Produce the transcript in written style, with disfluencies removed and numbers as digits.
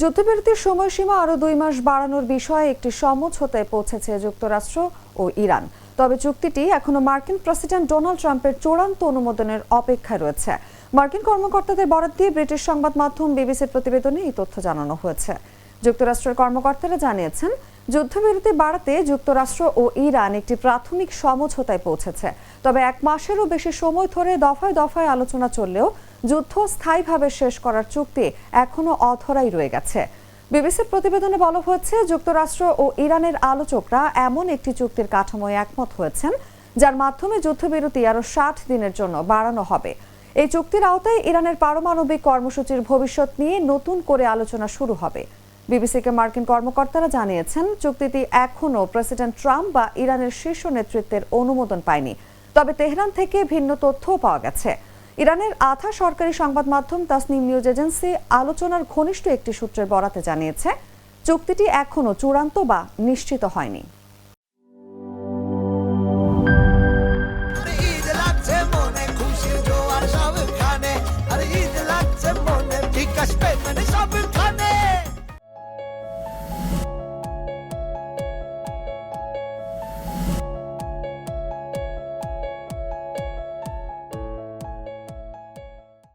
যুদ্ধবিরতির সময়সীমা আরও 2 মাস বাড়ানোর বিষয়ে একটি সমঝোতায় পৌঁছেছে যুক্তরাষ্ট্র ও ইরান। তবে চুক্তিটি এখনো মার্কিন প্রেসিডেন্ট ডোনাল্ড ট্রাম্পের চূড়ান্ত অনুমোদনের অপেক্ষায় রয়েছে। মার্কিন কর্মকর্তাদের বরাত দিয়ে ব্রিটিশ সংবাদ মাধ্যম বিবিসির প্রতিবেদনে এই তথ্য জানানো হয়েছে। যুক্তরাষ্ট্রের কর্মকর্তারা জানিয়েছেন, যুদ্ধবিরতি বাড়াতে যুক্তরাষ্ট্র ও ইরান একটি প্রাথমিক সমঝোতায় পৌঁছেছে। তবে 1 মাসেরও বেশি সময় ধরে দফায় দফায় আলোচনা চললেও যুদ্ধ স্থায়ীভাবে শেষ করার চুক্তি এখনো অধরাই রয়ে গেছে। বিবিসির প্রতিবেদনে বলা হয়েছে, যুক্তরাষ্ট্র ও ইরানের আলোচকরা এমন একটি চুক্তির কাঠামোয় একমত হয়েছেন যার মাধ্যমে যুদ্ধবিরতি আরও 60 দিনের জন্য বাড়ানো হবে। এই চুক্তির আওতায় ইরানের পারমাণবিক কর্মসূচির ভবিষ্যৎ নিয়ে নতুন করে আলোচনা শুরু হবে। বিবিসিকে মার্কিন কর্মকর্তারা জানিয়েছেন, চুক্তিটি এখনও প্রেসিডেন্ট ট্রাম্প বা ইরানের শীর্ষ নেতৃত্বের অনুমোদন পায়নি। তবে তেহরান থেকে ভিন্ন তথ্যও পাওয়া গেছে। ইরানের আধা সরকারি সংবাদ মাধ্যম তাসনিম নিউজ এজেন্সি আলোচনার ঘনিষ্ঠ একটি সূত্রের বরাতে জানিয়েছে, চুক্তিটি এখনও চূড়ান্ত বা নিশ্চিত হয়নি।